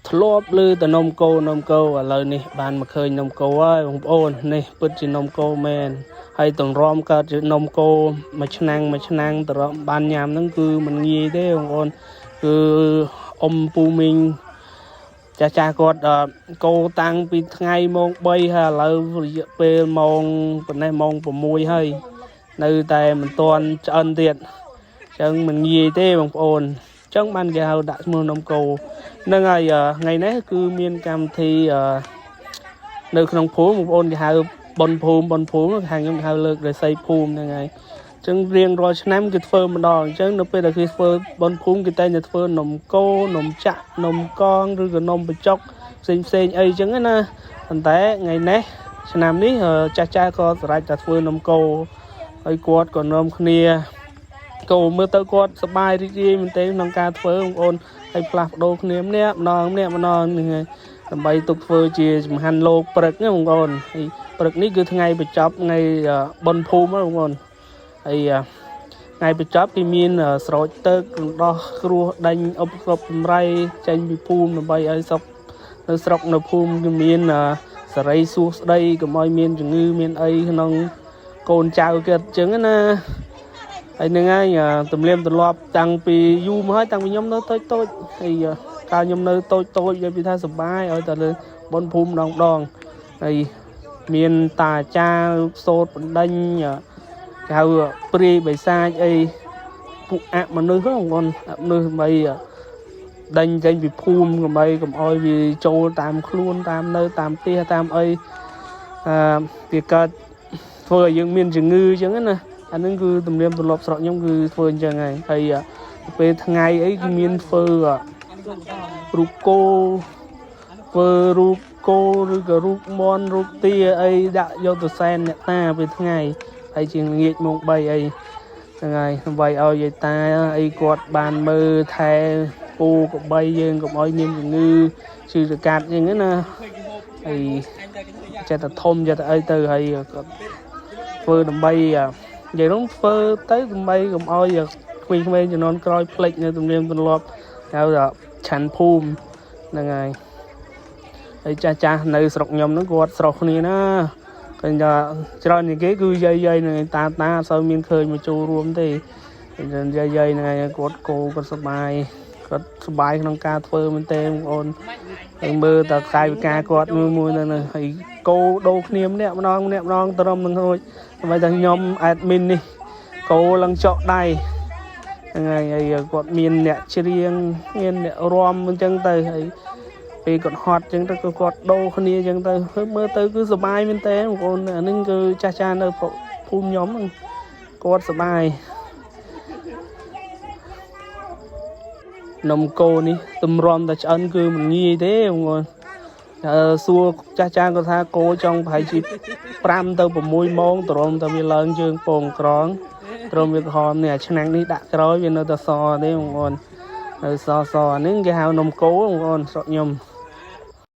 ធ្លាប់ឮតែនំកូនំកូឥឡូវនេះបានមកឃើញនំកូហើយបងប្អូននេះពិតជានំកូមែនហើយតម្រាំកើតជានំកូមួយឆ្នាំតម្រាំបានញ៉ាំហ្នឹងគឺមិនងាយទេបងប្អូនគឺអ៊ំពូមីងចាស់គាត់កូតាំងពីថ្ងៃម៉ោង3ហើយឥឡូវរយៈពេលម៉ោងប៉ុណ្ណេះម៉ោង6ហើយនៅតែមិនទាន់ឆ្អិនទៀតអញ្ចឹងមិនងាយទេបងប្អូនចឹងបានគេហៅដាក់ឈ្មោះនំកូហ្នឹងហើយថ្ងៃនេះគឺមានកម្មវិធីនៅក្នុងភូមិបងប្អូនគេហៅបុណ្យភូមិខាងខ្ញុំហៅលើករាសីភូមិហ្នឹងហើយចឹងរៀងរាល់ឆ្នាំគេធ្វើម្ដងអញ្ចឹងនៅពេលដែលគេធ្វើបុណ្យភូមិគេតែងតែធ្វើនំកូនំចាក់នំកងឬក៏នំបញ្ចុកផ្សេងអីចឹងណាប៉ុន្តែថ្ងៃនេះឆ្នាំនេះចាស់ក៏សម្រេចតែធ្វើនំកូហើយគាត់ក៏នាំគ្នាកូមើលទៅគាត់សប្បាយរីករាយមែនទេក្នុងការធ្វើបងប្អូនហើយផ្លាស់ប្ដូរគ្នាម្នាក់ម្ដងហ្នឹងហើយដើម្បីទុកធ្វើជាចំហាន់លោកព្រឹកណាបងប្អូនហើយព្រឹកនេះគឺថ្ងៃបញ្ចប់ថ្ងៃបុណ្យភូមិបងប្អូនហើយថ្ងៃបញ្ចប់គេមានស្រោចទឹករំដោះគ្រោះដេញឧបទ្រពចម្រៃចេញពីភូមិដើម្បីឲ្យសុខនៅស្រុកនៅភូមិគឺមានសេរីសួស្តីកុំឲ្យមានជំងឺមានអីក្នុងកូនចៅគេអញ្ចឹងណាហើយនឹងហើយទម្លាប់ទម្លាប់តាំងពីយូរមកហើយតាំងពីខ្ញុំនៅតូចហើយកាលខ្ញុំនៅតូចនិយាយពីថាសប្បាយឲ្យតែលើបុណ្យភូមិម្ដងហើយមានតាអាចារ្យសូត្របណ្ដេញគេហៅព្រាយបិសាចអីពួកអមនុស្សហ្នឹងបងប្អូនអមនុស្សដើម្បីដេញចេញពីភូមិដើម្បីកុំឲ្យវាចូលតាមខ្លួនតាមនៅតាមផ្ទះតាមអីវាកើតធ្វើឲ្យយើងមានជំងឺអញ្ចឹងណាអានឹងគឺទំនៀមទម្លាប់ស្រុកខ្ញុំគឺធ្វើអញ្ចឹងហើយពេលថ្ងៃអីគឺមានធ្វើរូបគោធ្វើរូបគោឬក៏រូបមន់រូបទាអីដាក់យកទៅសែនអ្នកតាពេលថ្ងៃហើយជាងាកម៉ោង3អីហ្នឹងហើយដើម្បីឲ្យយាយតាអីគាត់បានមើលថែពូកបីយើងកុំឲ្យមានជំងឺឈឺសកាត់អញ្ចឹងណាហើយចិត្តតែធំចិត្តតែអីទៅហើយគាត់ធ្វើដើម្បីនិយាយនោះធ្វើទៅដើម្បីកុំឲ្យក្មេងៗជំនាន់ក្រោយភ្លេចនៅទំនៀមទម្លាប់ហៅថាឆាន់ភូមិហ្នឹងហើយចាស់នៅស្រុកខ្ញុំហ្នឹងគាត់ស្រស់គ្នាណាឃើញថាច្រើនជាងគេគឺយាយនឹងតាអត់សូវមានឃើញមកចូលរួមទេយាយហ្នឹងហើយគាត់គោគាត់សប្បាយក្នុងការធ្វើមែនទេបងប្អូនហើយមើលតកាយវិការគាត់មួយទៅហើយគោដូរគ្នាម្នាក់ម្ដងត្រឹមនឹងរួចដើម្បីតែខ្ញុំអេដមីននេះគោឡើងចកដៃហ្នឹងហើយគាត់មានអ្នកច្រៀងមានអ្នករាំអញ្ចឹងទៅហើយពេលគាត់ហត់អញ្ចឹងទៅគាត់ដូរគ្នាអញ្ចឹងទៅមើលទៅគឺសប្បាយមែនទេបងប្អូនអានេះគឺចាស់នៅភូមិខ្ញុំហ្នឹងគាត់សប្បាយនំកូននេះតម្រាំតែឆ្អិនគឺមិនងាយទេបងប្អូនសួរចាស់គាត់ថាគោចង់ប្រហែលជា5ទៅ6ម៉ោងទ្រាំតែវាឡើងជើងពងក្រងទ្រាំវាក្រហមនេះអាឆ្នាំងនេះដាក់ក្រោយវានៅតែសទេបងប្អូននៅសនេះគេហៅនំកូបងប្អូនស្រុកខ្ញុំ